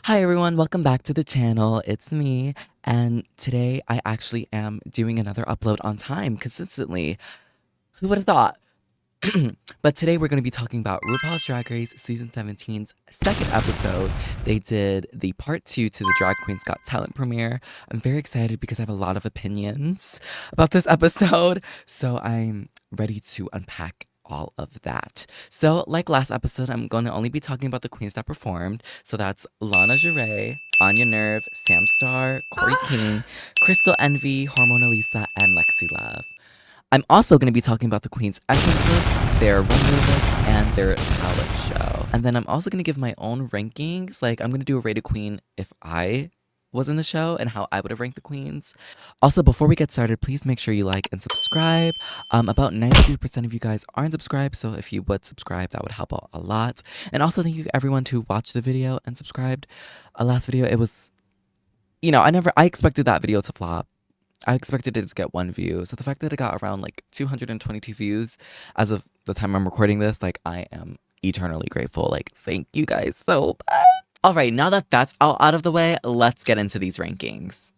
Hi everyone, welcome back to the channel. It's me, and today I actually am doing another upload on time consistently. Who would have thought? But today we're going to be talking about RuPaul's Drag Race Season 17's second episode. They did the part 2 to the Drag Queens Got Talent premiere. I'm very excited because I have a lot of opinions about this episode, so I'm ready to unpack all of that. So, like last episode, I'm going to only be talking about the queens that performed. So that's Lana Jarre, Anya Nerve, Sam Star, Corey King, Crystal Envy, Hormona Lisa, and Lexi Love. I'm also going to be talking about the Queen's entrance looks, their runway looks, and their talent show. And then I'm also going to give my own rankings. Like, I'm going to do a rated queen if I was in the show and how I would have ranked the queens. Also, before we get started, please make sure you like and subscribe. About 93% of you guys aren't subscribed, so if you would subscribe, that would help out a lot. And also, thank you everyone who watched the video and subscribed. Last video, it was, I expected that video to flop. I expected it to get 1 view. So the fact that it got around like 222 views as of the time I'm recording this, like I am eternally grateful. Like, thank you guys so much. All right, now that that's all out of the way, let's get into these rankings.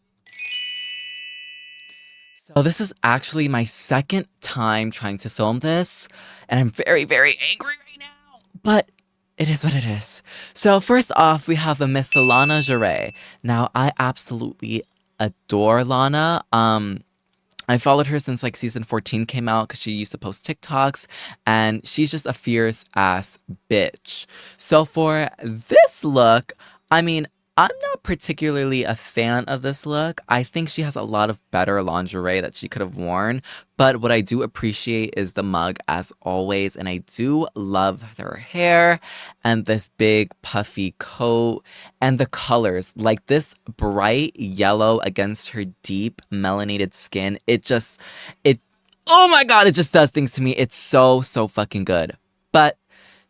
So this is actually my second time trying to film this, and I'm very, very angry right now. But it is what it is. So first off, we have the Miss Lana Jarre. Now, I absolutely adore Lana. I followed her since like season 14 came out because she used to post TikToks, and she's just a fierce ass bitch. So for this look, I mean, I'm not particularly a fan of this look. I think she has a lot of better lingerie that she could have worn, but what I do appreciate is the mug as always, and I do love her hair and this big puffy coat and the colors, like this bright yellow against her deep melanated skin. It oh my god, it just does things to me. It's so fucking good. But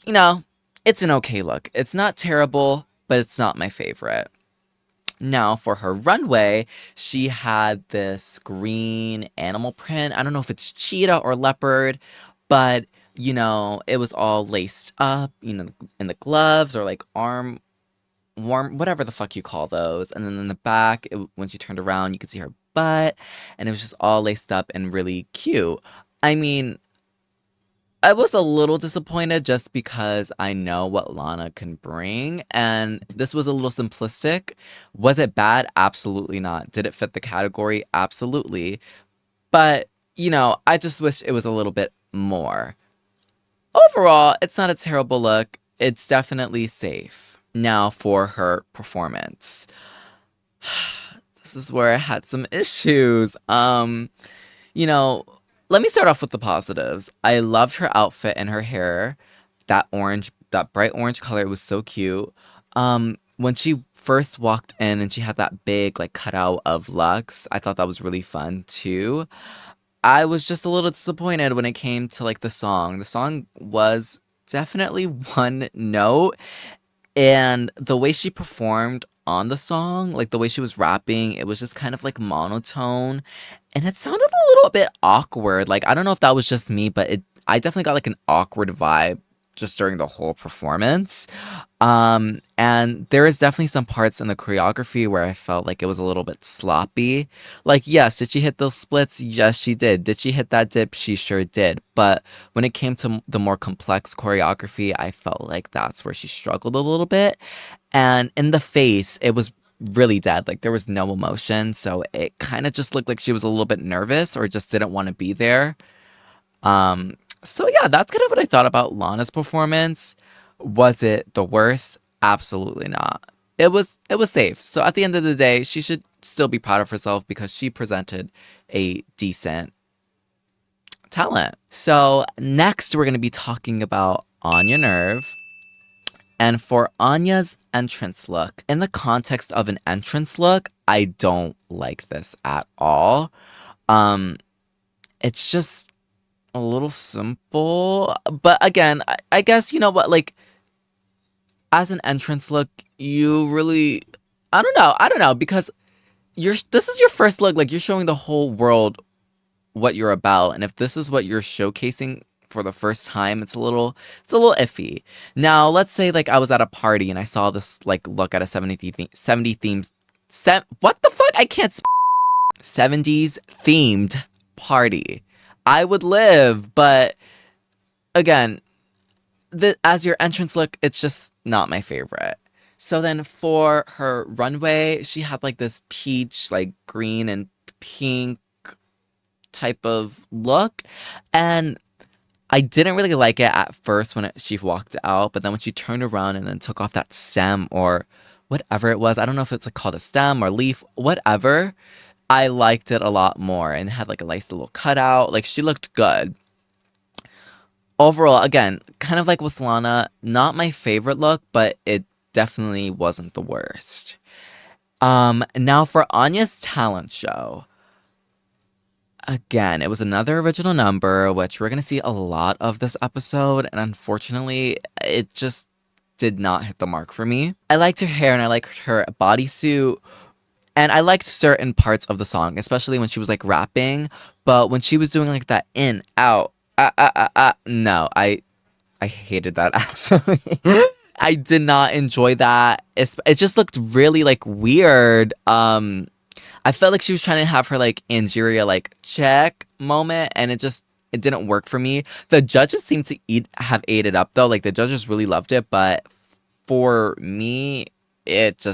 you know, it's an okay look. It's not terrible, but it's not my favorite. Now, for her runway, she had this green animal print. I don't know if it's cheetah or leopard, but it was all laced up, in the gloves or like arm warm, whatever the fuck you call those. And then in the back, when she turned around, you could see her butt, and it was just all laced up and really cute. I mean, I was a little disappointed just because I know what Lana can bring, and this was a little simplistic. Was it bad? Absolutely not. Did it fit the category? Absolutely. But, I just wish it was a little bit more. Overall, it's not a terrible look. It's definitely safe. Now for her performance. This is where I had some issues. You know, Let me start off with the positives. I loved her outfit and her hair. That bright orange color was so cute. When she first walked in and she had that big like cutout of Lux, I thought that was really fun too. I was just a little disappointed when it came to like the song. The song was definitely one note, and the way she performed on the song, like the way she was rapping, it was just kind of like monotone, and it sounded a little bit awkward. Like, I don't know if that was just me, but I definitely got like an awkward vibe just during the whole performance. And there is definitely some parts in the choreography where I felt like it was a little bit sloppy. Like, yes, did she hit those splits? Yes, she did. Did she hit that dip? She sure did. But when it came to the more complex choreography, I felt like that's where she struggled a little bit. And in the face, it was really dead. Like, there was no emotion. So it kind of just looked like she was a little bit nervous or just didn't want to be there. So yeah, that's kind of what I thought about Lana's performance. Was it the worst? Absolutely not. It was safe. So at the end of the day, she should still be proud of herself because she presented a decent talent. So next we're gonna be talking about Anya Nerve. And for Anya's entrance look, in the context of an entrance look, I don't like this at all. Um, it's just a little simple. But again, I guess you know what, like as an entrance look, you really I don't know, because this is your first look, like you're showing the whole world what you're about, and if this is what you're showcasing for the first time, it's a little iffy. Now, let's say like I was at a party and I saw this like look at a 70 themes what the fuck? I can't 70s themed party. I would live, but again, as your entrance look, it's just not my favorite. So then for her runway, she had like this peach, like green and pink type of look. And I didn't really like it at first when she walked out, but then when she turned around and then took off that stem or whatever it was, I don't know if it's like called a stem or leaf, whatever, I liked it a lot more and had like a nice little cutout. Like she looked good. Overall, again, kind of like with Lana, not my favorite look, but it definitely wasn't the worst. Now for Anya's talent show. Again, it was another original number, which we're gonna see a lot of this episode, and unfortunately, it just did not hit the mark for me. I liked her hair and I liked her bodysuit, and I liked certain parts of the song, especially when she was like rapping. But when she was doing like that in, out, no, I hated that actually. I did not enjoy that. It just looked really like weird. I felt like she was trying to have her like Angeria like check moment, and it didn't work for me. The judges seemed to have ate it up though. Like the judges really loved it, but for me, it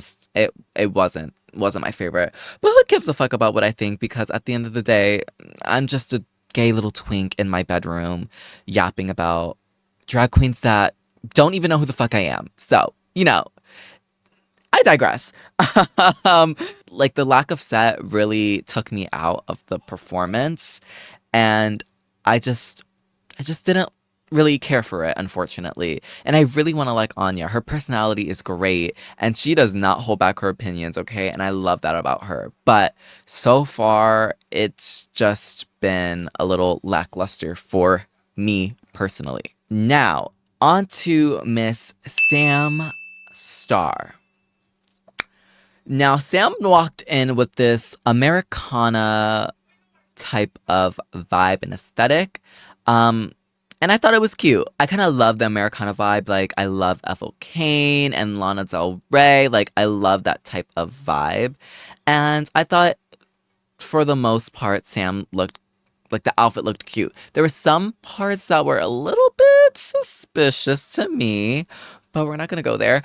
wasn't my favorite. But who gives a fuck about what I think? Because at the end of the day, I'm just a gay little twink in my bedroom yapping about drag queens that don't even know who the fuck I am. So, I digress. Like the lack of set really took me out of the performance, and I just didn't really care for it, unfortunately. And I really want to like Anya. Her personality is great, and she does not hold back her opinions, okay? And I love that about her. But so far, it's just been a little lackluster for me personally. Now, on to Miss Sam Starr. Now, Sam walked in with this Americana type of vibe and aesthetic. And I thought it was cute. I kind of love the Americana vibe. Like, I love Ethel Cain and Lana Del Rey. Like, I love that type of vibe. And I thought, for the most part, Sam looked like the outfit looked cute. There were some parts that were a little bit suspicious to me, but we're not going to go there.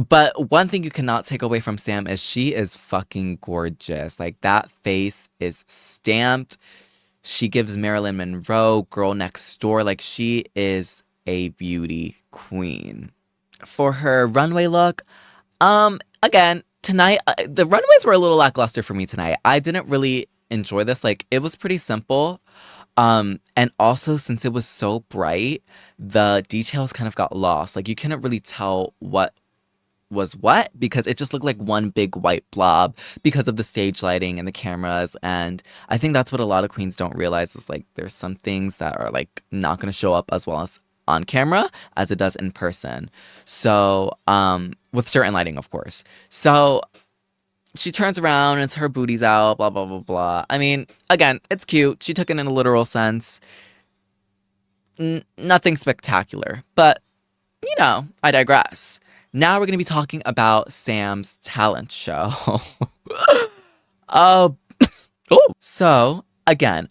But one thing you cannot take away from Sam is she is fucking gorgeous. Like, that face is stamped. She gives Marilyn Monroe, Girl Next Door. Like, she is a beauty queen. For her runway look, again, tonight, the runways were a little lackluster for me tonight. I didn't really enjoy this. Like, it was pretty simple. And also, since it was so bright, the details kind of got lost. Like, you couldn't really tell what was what, because it just looked like one big white blob because of the stage lighting and the cameras. And I think that's what a lot of queens don't realize, is like there's some things that are like not going to show up as well as on camera as it does in person. So with certain lighting, of course. So she turns around and it's her booty's out, blah blah blah blah. I mean, again, it's cute. She took it in a literal sense. Nothing spectacular, but I digress. Now we're going to be talking about Sam's talent show. Oh, so again,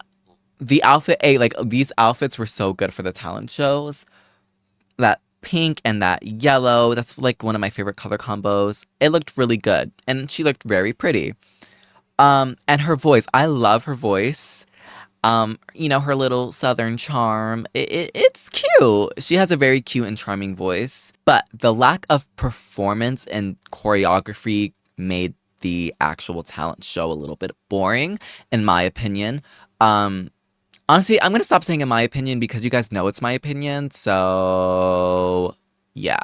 the outfit, like these outfits were so good for the talent shows. That pink and that yellow, that's like one of my favorite color combos. It looked really good, and she looked very pretty. And her voice, I love her voice. Her little southern charm. It's cute. She has a very cute and charming voice. But the lack of performance and choreography made the actual talent show a little bit boring, in my opinion. Honestly, I'm going to stop saying in my opinion because you guys know it's my opinion. So, yeah.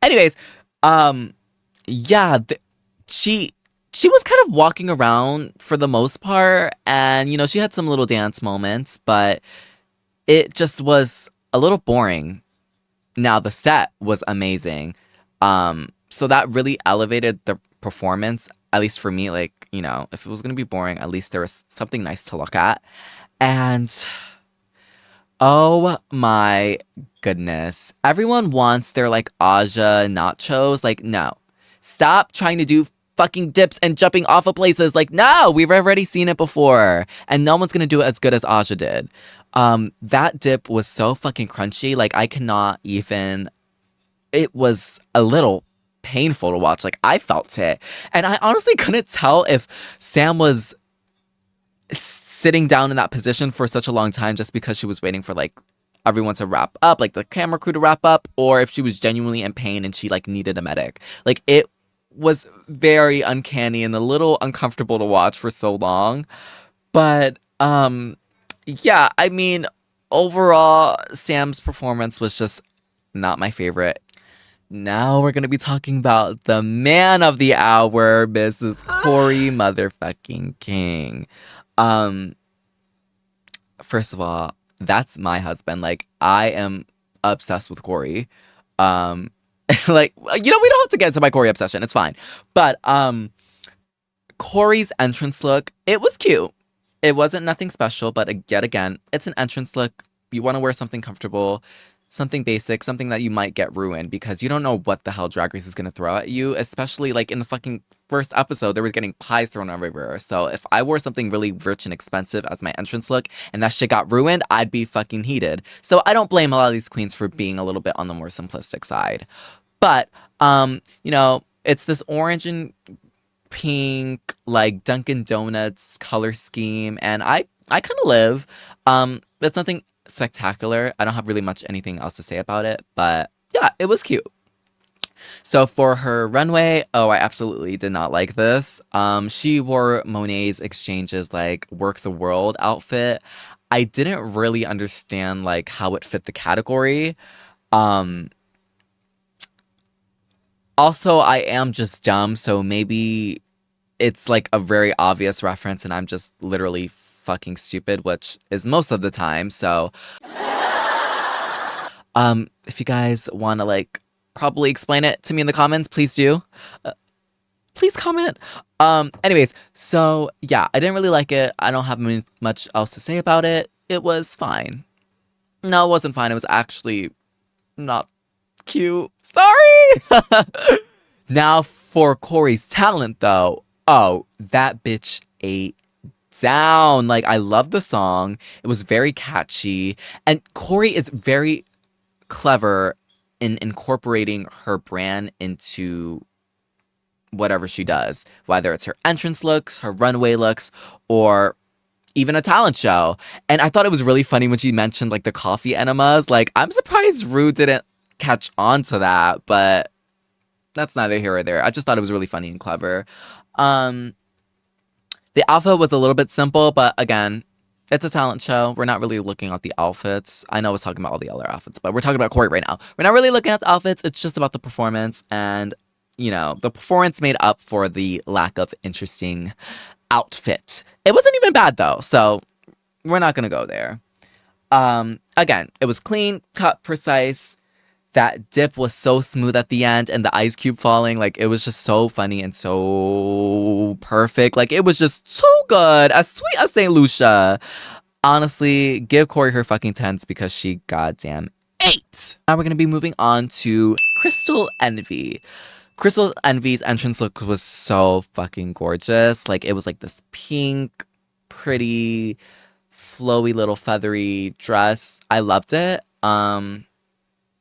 Anyways, yeah, she was kind of walking around for the most part, and she had some little dance moments, but it just was a little boring. Now the set was amazing, so that really elevated the performance at least for me, like, you know, if it was gonna be boring, at least there was something nice to look at. And oh my goodness. Everyone wants their like Aja nachos. Like, no. Stop trying to do fucking dips and jumping off of places. Like, no, we've already seen it before. And no one's gonna do it as good as Aja did. That dip was so fucking crunchy. Like, I cannot even. It was a little painful to watch. Like, I felt it. And I honestly couldn't tell if Sam was sitting down in that position for such a long time just because she was waiting for like everyone to wrap up, like the camera crew to wrap up, or if she was genuinely in pain and she like needed a medic. Like, it was very uncanny and a little uncomfortable to watch for so long. But yeah, I mean, overall Sam's performance was just not my favorite. Now we're gonna be talking about the man of the hour, Mrs. Corey motherfucking King. Um, First of all, that's my husband. Like, I am obsessed with Corey. Um, like, you know, we don't have to get into my Corey obsession. It's fine. But Corey's entrance look, it was cute. It wasn't nothing special, but yet again, it's an entrance look. You want to wear something comfortable, something basic, something that you might get ruined because you don't know what the hell Drag Race is going to throw at you, especially like in the fucking first episode, they were getting pies thrown everywhere. So if I wore something really rich and expensive as my entrance look and that shit got ruined, I'd be fucking heated. So I don't blame a lot of these queens for being a little bit on the more simplistic side. But, you know, it's this orange and pink, like Dunkin' Donuts color scheme, and I kind of live. It's nothing spectacular. I don't have really much anything else to say about it, but yeah, it was cute. So for her runway, oh, I absolutely did not like this. She wore Monet's Exchange's like Work the World outfit. I didn't really understand like how it fit the category. Um, Also, I am just dumb, so maybe it's like a very obvious reference and I'm just literally fucking stupid, which is most of the time. So, if you guys want to like probably explain it to me in the comments, please do. Please comment. Anyways, so yeah, I didn't really like it. I don't have much else to say about it. It was fine. No, it wasn't fine. It was actually not cute. Sorry. Now for Corey's talent though. Oh, that bitch ate down. Like, I love the song. It was very catchy. And Corey is very clever in incorporating her brand into whatever she does, whether it's her entrance looks, her runway looks, or even a talent show. And I thought it was really funny when she mentioned like the coffee enemas. Like, I'm surprised Rue didn't catch on to that, but that's neither here or there. I just thought it was really funny and clever. The outfit was a little bit simple, but again, it's a talent show. We're not really looking at the outfits. I know I was talking about all the other outfits, but we're talking about Corey right now. We're not really looking at the outfits. It's just about the performance. And, you know, the performance made up for the lack of interesting outfit. It wasn't even bad, though. So we're not going to go there. Again, it was clean, cut, precise. That dip was so smooth at the end and the ice cube falling, like, it was just so funny and so perfect. Like, it was just so good. As sweet as St. Lucia. Honestly, give Corey her fucking tens because she goddamn ate. Now we're going to be moving on to Crystal Envy. Crystal Envy's entrance look was so fucking gorgeous. Like, it was like this pink, pretty, flowy little feathery dress. I loved it.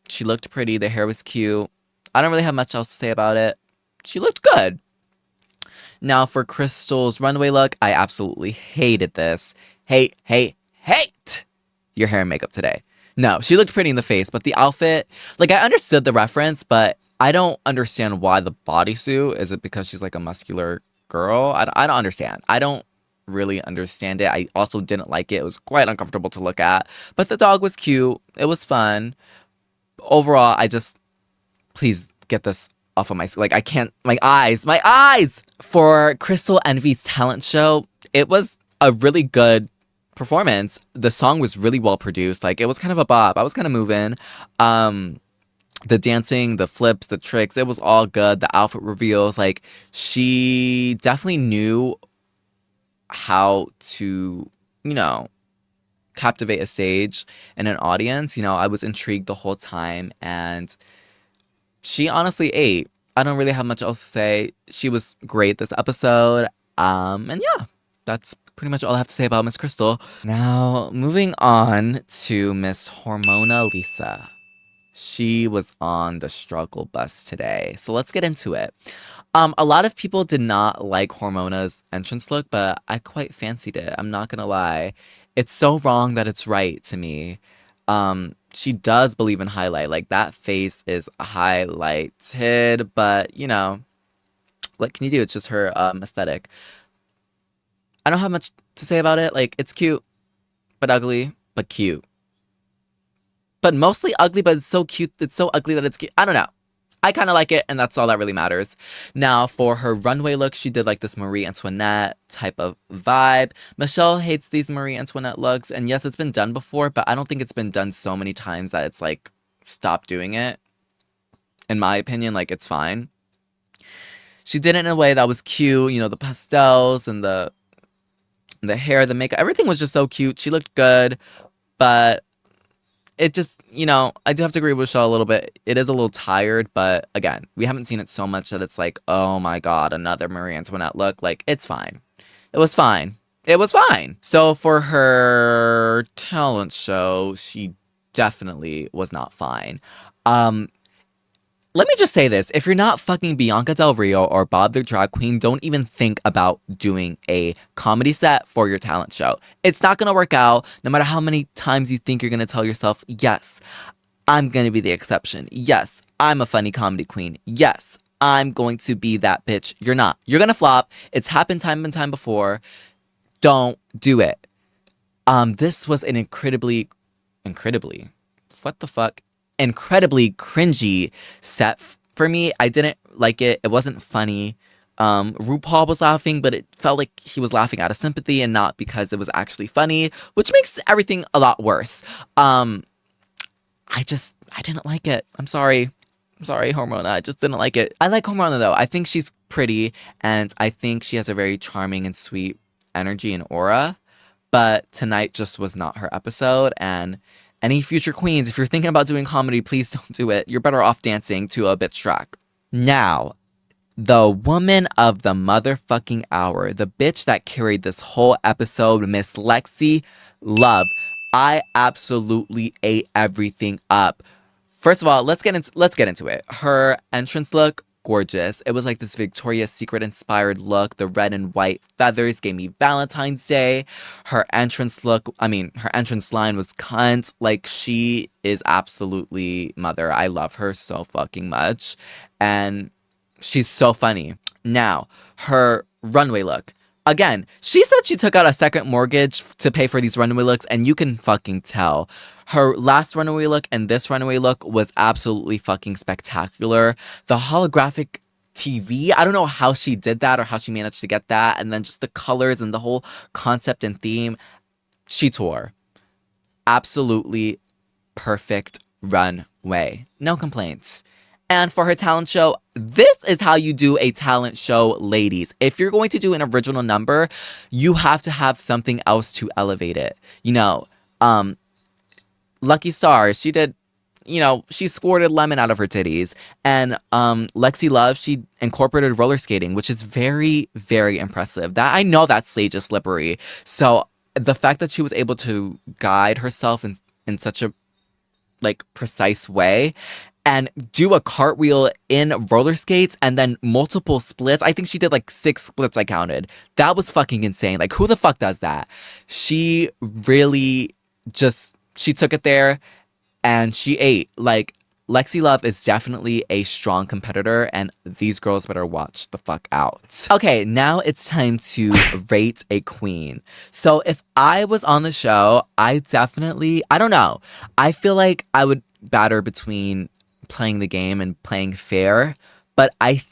She looked pretty. The hair was cute. I don't really have much else to say about it. She looked good. Now for Crystal's runway look, I absolutely hated this. Hate your hair and makeup today. No, she looked pretty in the face, but the outfit, like, I understood the reference, but I don't understand why the bodysuit. Is it because she's like a muscular girl? I don't understand. I don't really understand it. I also didn't like it. It was quite uncomfortable to look at, but the dog was cute. It was fun. Overall, please get this off of my, like, I can't, my eyes! For Crystal Envy's talent show, it was a really good performance. The song was really well produced. Like, it was kind of a bop. I was kind of moving. The dancing, the flips, the tricks, it was all good. The outfit reveals, like, she definitely knew how to, you know, captivate a stage and an audience. I was intrigued the whole time, and she honestly ate. I don't really have much else to say. She was great this episode. And yeah, that's pretty much all I have to say about Miss Crystal. Now, moving on to Miss Hormona Lisa. She was on the struggle bus today. So let's get into it. A lot of people did not like Hormona's entrance look, but I quite fancied it. I'm not gonna lie. It's so wrong that it's right to me. She does believe in highlight. Like, that face is highlighted, but what can you do? It's just her aesthetic. I don't have much to say about it. Like, it's cute, but ugly, but cute. But mostly ugly, but it's so cute. It's so ugly that it's cute. I don't know. I kind of like it, and that's all that really matters. Now, for her runway look, she did like this Marie Antoinette type of vibe. Michelle hates these Marie Antoinette looks, and yes, it's been done before, but I don't think it's been done so many times that it's like, stop doing it. In my opinion, like, it's fine. She did it in a way that was cute, the pastels and the hair, the makeup, everything was just so cute. She looked good, but it just, I do have to agree with Michelle a little bit. It is a little tired, but again, we haven't seen it so much that it's like, oh my god, another Marie Antoinette look. Like, it's fine. It was fine. It was fine. So for her talent show, she definitely was not fine. Let me just say this. If you're not fucking Bianca Del Rio or Bob the Drag Queen, don't even think about doing a comedy set for your talent show. It's not going to work out, no matter how many times you think you're going to tell yourself, yes, I'm going to be the exception. Yes, I'm a funny comedy queen. Yes, I'm going to be that bitch. You're not. You're going to flop. It's happened time and time before. Don't do it. This was an incredibly, what the fuck? Incredibly cringy set for me. I didn't like it. It wasn't funny. RuPaul was laughing, but it felt like he was laughing out of sympathy and not because it was actually funny, which makes everything a lot worse. I didn't like it. I'm sorry, Hormona. I just didn't like it. I like Hormona though. I think she's pretty, and I think she has a very charming and sweet energy and aura. But tonight just was not her episode, and any future queens, if you're thinking about doing comedy, please don't do it. You're better off dancing to a bitch track. Now, the woman of the motherfucking hour, the bitch that carried this whole episode, Miss Lexi Love. I absolutely ate everything up. First of all, let's get into it. Her entrance look, gorgeous. It was like this Victoria's Secret inspired look. The red and white feathers gave me Valentine's Day. Her entrance line was cunt. Like, she is absolutely mother. I love her so fucking much. And she's so funny. Now, her runway look. Again, she said she took out a second mortgage to pay for these runway looks, and you can fucking tell. Her last runway look and this runway look was absolutely fucking spectacular. The holographic TV, I don't know how she did that or how she managed to get that, and then just the colors and the whole concept and theme, she tore. Absolutely perfect runway. No complaints. And for her talent show, this is how you do a talent show, ladies. If you're going to do an original number, you have to have something else to elevate it. Lucky Star, she did, she squirted lemon out of her titties. And Lexi Love, she incorporated roller skating, which is very, very impressive. That I know that stage is slippery. So the fact that she was able to guide herself in such a precise way and do a cartwheel in roller skates and then multiple splits. I think she did 6 splits, I counted. That was fucking insane. Like, who the fuck does that? She really she took it there and she ate. Lexi Love is definitely a strong competitor, and these girls better watch the fuck out. Okay, now it's time to rate a queen. So if I was on the show, I don't know. I feel like I would batter between playing the game and playing fair, but I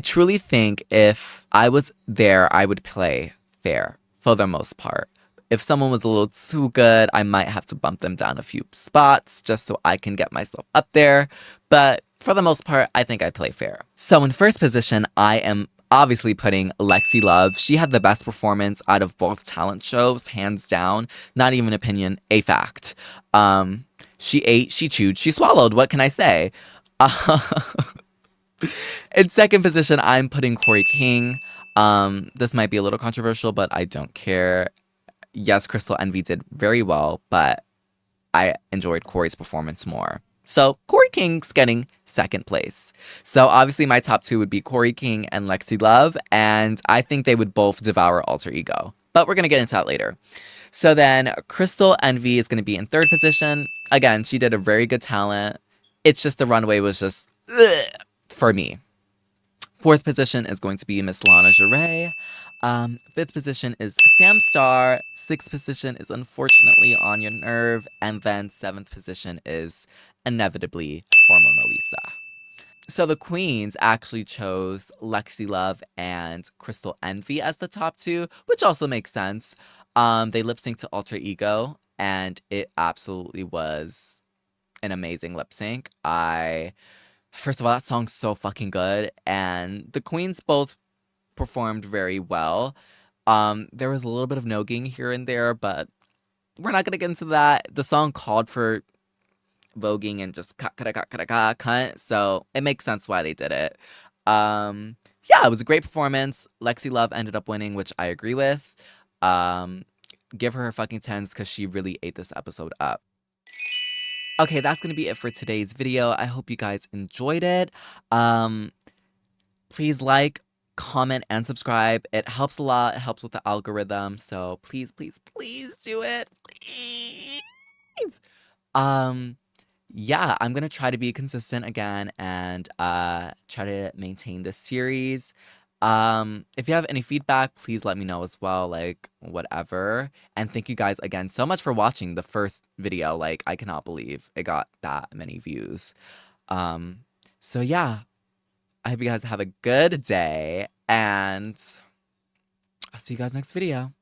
truly think if I was there, I would play fair for the most part. If someone was a little too good, I might have to bump them down a few spots just so I can get myself up there. But for the most part, I think I'd play fair. So in first position, I am obviously putting Lexi Love. She had the best performance out of both talent shows, hands down. Not even an opinion, a fact. She ate, she chewed, she swallowed. What can I say? In second position, I'm putting Corey King. This might be a little controversial, but I don't care. Yes, Crystal Envy did very well, but I enjoyed Corey's performance more. So Corey King's getting second place. So obviously my top two would be Corey King and Lexi Love, and I think they would both devour Alter Ego. But we're gonna get into that later. So then Crystal Envy is gonna be in third position. Again, she did a very good talent. It's just the runway was just ugh, for me. Fourth position is going to be Miss Lana Jarre. Fifth position is Sam Star. Sixth position is unfortunately Anya Nerve. And then seventh position is inevitably Hormona Lisa. So the queens actually chose Lexi Love and Crystal Envy as the top two, which also makes sense. They lip synced to Alter Ego, and it absolutely was an amazing lip sync. First of all, that song's so fucking good, and the queens both performed very well. There was a little bit of nogging here and there, but we're not gonna get into that. The song called for voguing and just cut, so it makes sense why they did it. Yeah, it was a great performance. Lexi Love ended up winning, which I agree with. Give her fucking tens because she really ate this episode up. Okay, that's gonna be it for today's video. I hope you guys enjoyed it. Please like, comment, and subscribe. It helps a lot. It helps with the algorithm. So please, please, please do it. Please. Yeah, I'm gonna try to be consistent again and try to maintain this series. If you have any feedback, please let me know as well, like whatever. And thank you guys again so much for watching the first video. Like, I cannot believe it got that many views. So yeah, I hope you guys have a good day, and I'll see you guys next video.